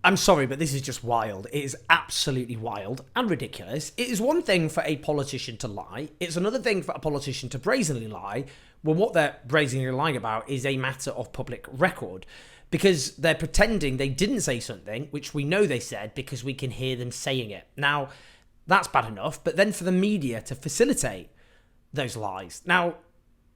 I'm sorry, but this is just wild. It is absolutely wild and ridiculous. It is one thing for a politician to lie. It's another thing for a politician to brazenly lie when what they're brazenly lying about is a matter of public record. Because they're pretending they didn't say something, which we know they said because we can hear them saying it. Now, that's bad enough, but then for the media to facilitate those lies. Now,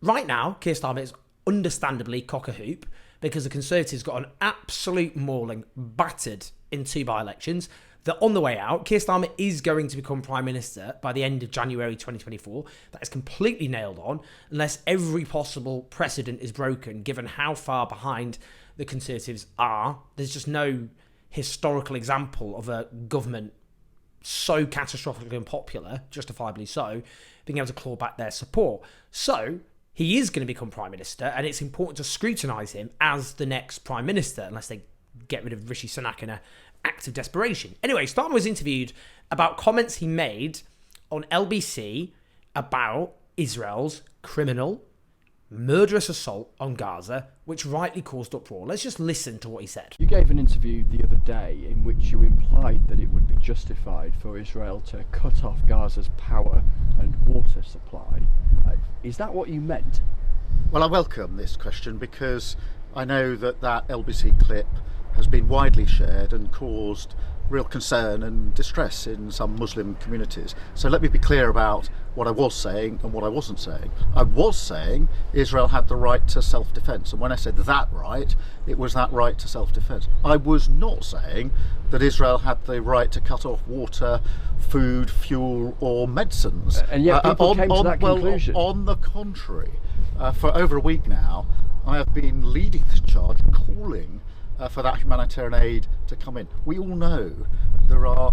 right now, Keir Starmer is understandably cock-a-hoop because the Conservatives got an absolute mauling, battered in 2 by-elections. They're on the way out. Keir Starmer is going to become Prime Minister by the end of January 2024. That is completely nailed on, unless every possible precedent is broken, given how far behind the Conservatives are. There's just no historical example of a government so catastrophically unpopular, justifiably so, being able to claw back their support. So he is going to become Prime Minister, and it's important to scrutinise him as the next Prime Minister, unless they get rid of Rishi Sunak in an act of desperation. Anyway, Starmer was interviewed about comments he made on LBC about Israel's criminal, murderous assault on Gaza, which rightly caused uproar. Let's just listen to what he said. You gave an interview the other day in which you implied that it would be justified for Israel to cut off Gaza's power and water supply. Is that what you meant? Well, I welcome this question because I know that LBC clip has been widely shared and caused real concern and distress in some Muslim communities. So let me be clear about what I was saying and what I wasn't saying. I was saying Israel had the right to self-defense, and when I said that right, it was that right to self-defense. I was not saying that Israel had the right to cut off water, food, fuel or medicines. And yet people came to that conclusion. Well, on the contrary, for over a week now, I have been leading the charge, calling for that humanitarian aid to come in. We all know there are,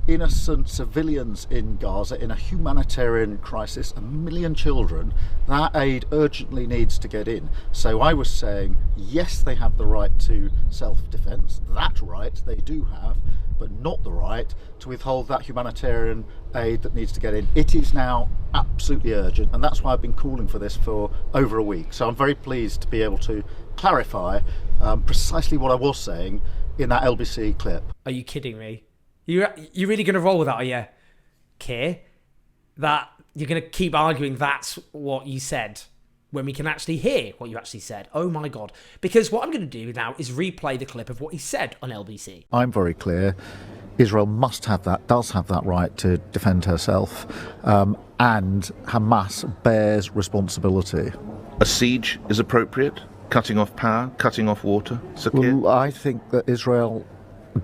innocent civilians in Gaza in a humanitarian crisis, 1 million children. That aid urgently needs to get in. So I was saying, yes, they have the right to self-defense. That right they do have, but not the right to withhold that humanitarian aid that needs to get in. It is now absolutely urgent, and that's why I've been calling for this for over a week. So I'm very pleased to be able to clarify precisely what I was saying in that LBC clip. Are you kidding me? You're really going to roll with that, are you, Keir? That you're going to keep arguing that's what you said when we can actually hear what you actually said? Oh my God. Because what I'm going to do now is replay the clip of what he said on LBC. I'm very clear. Israel does have that right to defend herself, and Hamas bears responsibility. A siege is appropriate? Cutting off power, cutting off water? Well, I think that Israel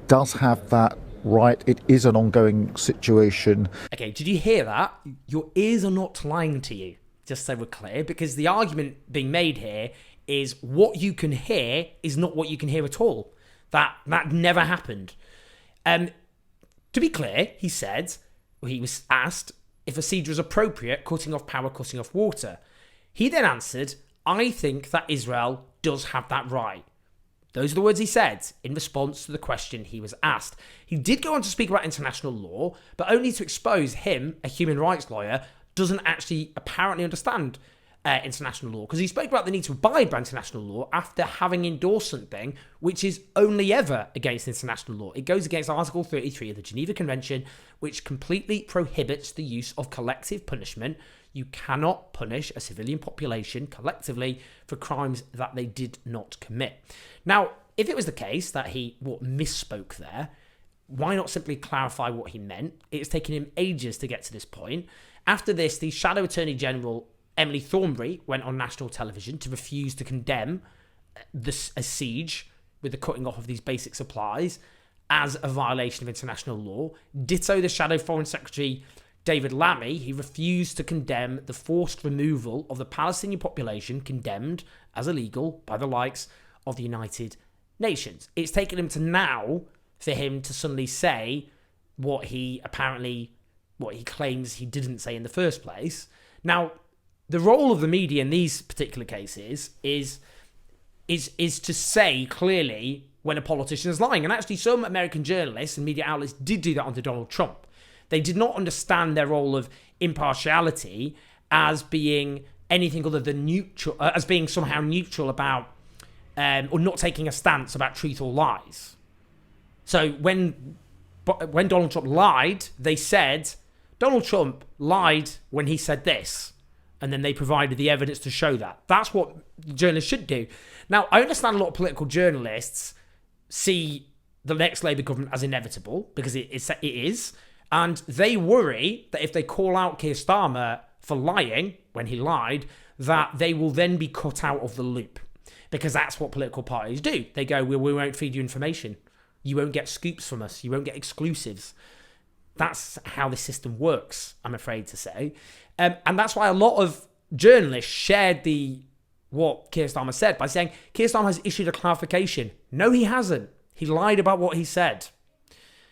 does have that right. It is an ongoing situation. Okay, did you hear that? Your ears are not lying to you, just so we're clear, because the argument being made here is what you can hear is not what you can hear at all. That never happened. To be clear, he was asked if a siege was appropriate, cutting off power, cutting off water. He then answered, I think that Israel does have that right. Those are the words he said in response to the question he was asked. He did go on to speak about international law, but only to expose him, a human rights lawyer, doesn't actually apparently understand international law, because he spoke about the need to abide by international law after having endorsed something which is only ever against international law. It goes against Article 33 of the Geneva Convention, which completely prohibits the use of collective punishment. You cannot punish a civilian population collectively for crimes that they did not commit. Now, if it was the case that he misspoke there, why not simply clarify what he meant? It's taken him ages to get to this point. After this, the Shadow Attorney General, Emily Thornberry, went on national television to refuse to condemn a siege with the cutting off of these basic supplies as a violation of international law. Ditto the Shadow Foreign Secretary David Lammy. He refused to condemn the forced removal of the Palestinian population, condemned as illegal by the likes of the United Nations. It's taken him to now for him to suddenly say what he claims he didn't say in the first place. Now, the role of the media in these particular cases is to say clearly when a politician is lying. And actually, some American journalists and media outlets did do that under Donald Trump. They did not understand their role of impartiality as being anything other than neutral, as being somehow neutral about, or not taking a stance about truth or lies. So when Donald Trump lied, they said Donald Trump lied when he said this. And then they provided the evidence to show that. That's what journalists should do. Now, I understand a lot of political journalists see the next Labour government as inevitable, because it is. And they worry that if they call out Keir Starmer for lying, when he lied, that they will then be cut out of the loop. Because that's what political parties do. They go, we won't feed you information. You won't get scoops from us. You won't get exclusives. That's how the system works, I'm afraid to say. And that's why a lot of journalists shared what Keir Starmer said by saying, Keir Starmer has issued a clarification. No, he hasn't. He lied about what he said,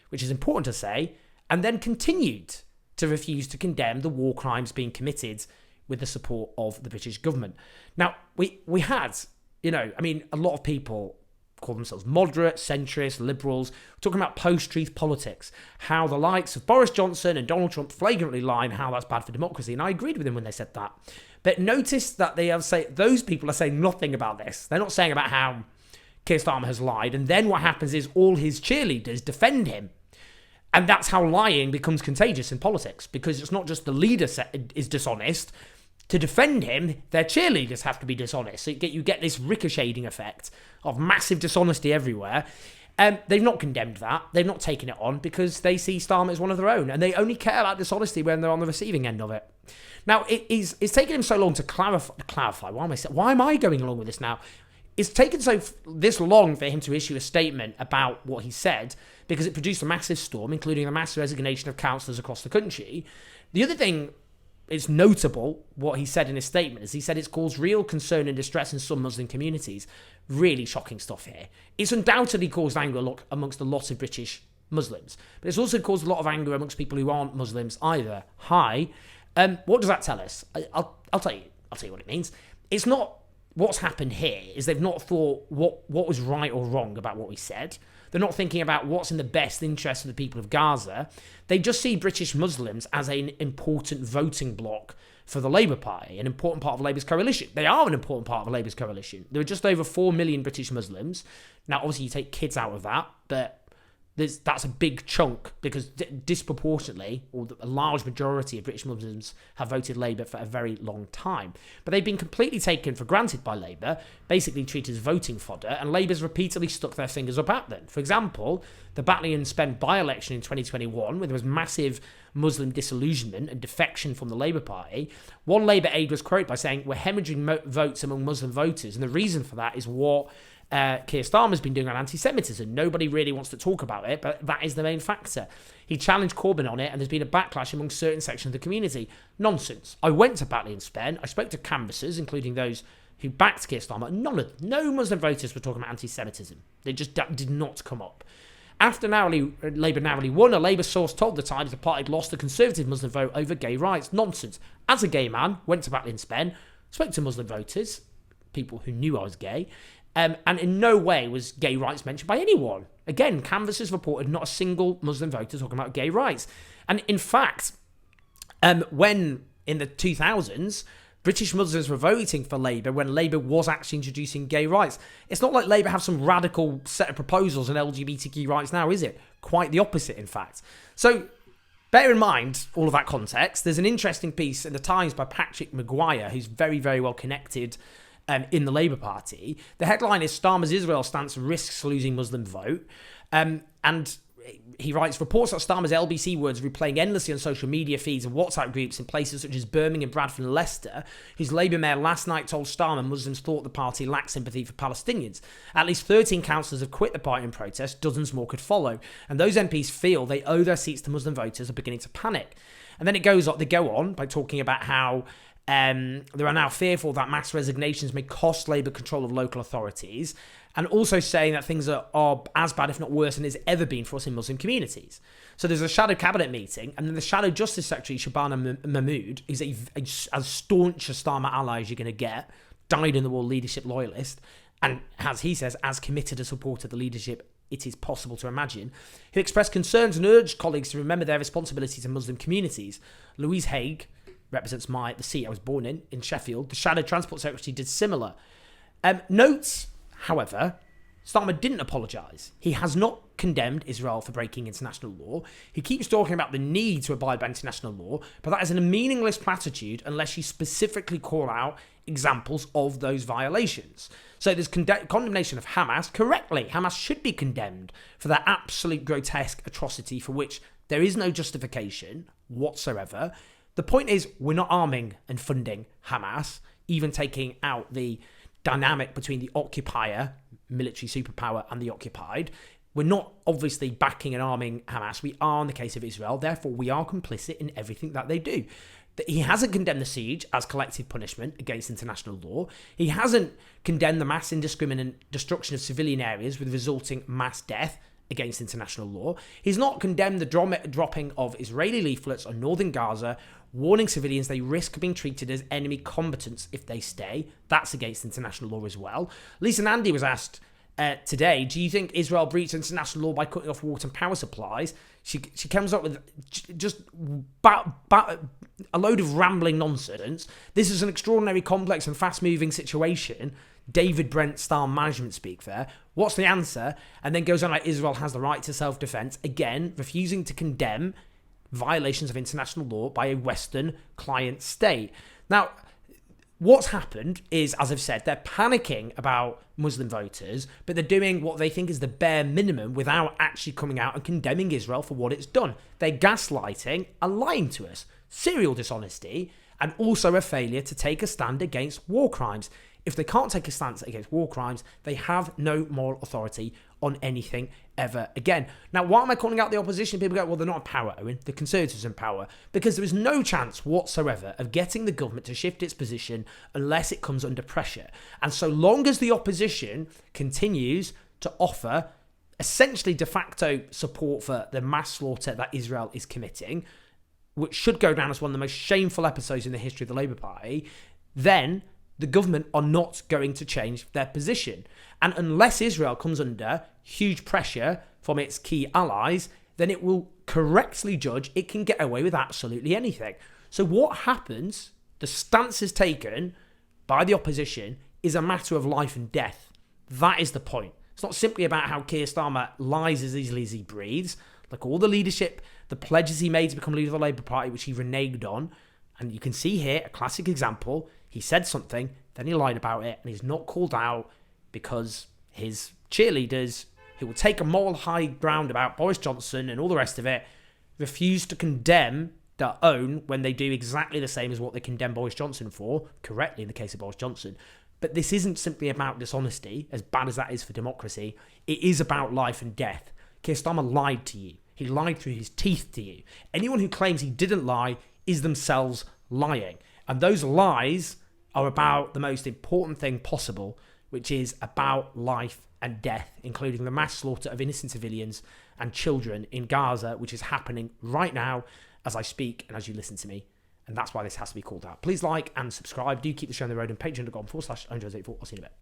which is important to say, and then continued to refuse to condemn the war crimes being committed with the support of the British government. Now, we had, a lot of people call themselves moderate, centrist, liberals, talking about post-truth politics, how the likes of Boris Johnson and Donald Trump flagrantly lie and how that's bad for democracy. And I agreed with them when they said that. But notice that those people are saying nothing about this. They're not saying about how Keir Starmer has lied. And then what happens is all his cheerleaders defend him. And that's how lying becomes contagious in politics, because it's not just the leader is dishonest. To defend him, their cheerleaders have to be dishonest. So you get this ricocheting effect of massive dishonesty everywhere. They've not condemned that. They've not taken it on because they see Starmer as one of their own. And they only care about dishonesty when they're on the receiving end of it. Now, it's taken him so long to clarify. Why am I going along with this now? It's taken this long for him to issue a statement about what he said because it produced a massive storm, including the mass resignation of councillors across the country. The other thing, it's notable what he said in his statement is he said it's caused real concern and distress in some Muslim communities. Really shocking stuff here. It's undoubtedly caused anger amongst a lot of British Muslims, but it's also caused a lot of anger amongst people who aren't Muslims either. What does that tell us? I'll tell you what it means. It's not what's happened here is they've not thought what was right or wrong about what he said. They're not thinking about what's in the best interest of the people of Gaza. They just see British Muslims as an important voting bloc for the Labour Party, an important part of Labour's coalition. They are an important part of Labour's coalition. There are just over 4 million British Muslims. Now, obviously, you take kids out of that, but that's a big chunk because disproportionately, or a large majority of British Muslims have voted Labour for a very long time. But they've been completely taken for granted by Labour, basically treated as voting fodder, and Labour's repeatedly stuck their fingers up at them. For example, the Batley and Spen by-election in 2021, where there was massive Muslim disillusionment and defection from the Labour Party, one Labour aide was quoted by saying, "We're hemorrhaging votes among Muslim voters," and the reason for that is what Keir Starmer's been doing on anti-Semitism. Nobody really wants to talk about it, but that is the main factor. He challenged Corbyn on it, and there's been a backlash among certain sections of the community. Nonsense. I went to Batley and Spen. I spoke to canvassers, including those who backed Keir Starmer. No Muslim voters were talking about anti-Semitism. They just did not come up. After Labour narrowly won, a Labour source told the Times the party had lost the Conservative Muslim vote over gay rights. Nonsense. As a gay man, went to Batley and Spen, spoke to Muslim voters, people who knew I was gay, and in no way was gay rights mentioned by anyone. Again, canvassers reported not a single Muslim voter talking about gay rights. And in fact, when in the 2000s, British Muslims were voting for Labour when Labour was actually introducing gay rights. It's not like Labour have some radical set of proposals on LGBTQ rights now, is it? Quite the opposite, in fact. So bear in mind all of that context. There's an interesting piece in the Times by Patrick Maguire, who's very, very well connected in the Labour Party. The headline is Starmer's Israel stance risks losing Muslim vote. And he writes, reports that Starmer's LBC words replaying endlessly on social media feeds and WhatsApp groups in places such as Birmingham, Bradford and Leicester, whose Labour mayor last night told Starmer Muslims thought the party lacked sympathy for Palestinians. At least 13 councillors have quit the party in protest, dozens more could follow. And those MPs feel they owe their seats to Muslim voters are beginning to panic. And then they go on by talking about how they are now fearful that mass resignations may cost Labour control of local authorities, and also saying that things are as bad, if not worse, than it's ever been for us in Muslim communities. So there's a shadow cabinet meeting, and then the shadow Justice Secretary, Shabana Mahmood, is as staunch a Starmer ally as you're going to get, dyed-in-the-wool leadership loyalist, and as he says, as committed a supporter of the leadership it is possible to imagine, who expressed concerns and urged colleagues to remember their responsibilities in Muslim communities. Louise Haigh represents the seat I was born in Sheffield. The Shadow Transport Secretary did similar. Notes, however, Starmer didn't apologise. He has not condemned Israel for breaking international law. He keeps talking about the need to abide by international law, but that is a meaningless platitude unless you specifically call out examples of those violations. So there's condemnation of Hamas. Correctly, Hamas should be condemned for that absolute grotesque atrocity for which there is no justification whatsoever. The point is, we're not arming and funding Hamas, even taking out the dynamic between the occupier, military superpower, and the occupied. We're not obviously backing and arming Hamas. We are in the case of Israel. Therefore, we are complicit in everything that they do. He hasn't condemned the siege as collective punishment against international law. He hasn't condemned the mass indiscriminate destruction of civilian areas with resulting mass death against international law. He's not condemned the dropping of Israeli leaflets on northern Gaza, warning civilians they risk being treated as enemy combatants if they stay. That's against international law as well. Lisa Nandy was asked today, do you think Israel breached international law by cutting off water and power supplies? She comes up with just a load of rambling nonsense. This is an extraordinary, complex and fast-moving situation. David Brent style management speak there. What's the answer? And then goes on like Israel has the right to self-defense. Again, refusing to condemn violations of international law by a Western client state. Now, what's happened is, as I've said, they're panicking about Muslim voters, but they're doing what they think is the bare minimum without actually coming out and condemning Israel for what it's done. They're gaslighting and lying to us. Serial dishonesty, and also a failure to take a stand against war crimes. If they can't take a stance against war crimes, they have no moral authority on anything ever again. Now, why am I calling out the opposition? People go, well, they're not in power, Owen. The Conservatives are in power. Because there is no chance whatsoever of getting the government to shift its position unless it comes under pressure. And so long as the opposition continues to offer essentially de facto support for the mass slaughter that Israel is committing, which should go down as one of the most shameful episodes in the history of the Labour Party, then the government are not going to change their position. And unless Israel comes under huge pressure from its key allies, then it will correctly judge it can get away with absolutely anything. So what happens, the stances taken by the opposition, is a matter of life and death. That is the point. It's not simply about how Keir Starmer lies as easily as he breathes. Like all the leadership, the pledges he made to become leader of the Labour Party, which he reneged on. And you can see here a classic example. He said something, then he lied about it, and he's not called out because his cheerleaders, who will take a moral high ground about Boris Johnson and all the rest of it, refuse to condemn their own when they do exactly the same as what they condemn Boris Johnson for, correctly in the case of Boris Johnson. But this isn't simply about dishonesty, as bad as that is for democracy. It is about life and death. Keir Starmer lied to you. He lied through his teeth to you. Anyone who claims he didn't lie is themselves lying. And those lies are about the most important thing possible, which is about life and death, including the mass slaughter of innocent civilians and children in Gaza, which is happening right now as I speak and as you listen to me. And that's why this has to be called out. Please like and subscribe. Do keep the show on the road, and patreon.com/Andrew84. I'll see you in a bit.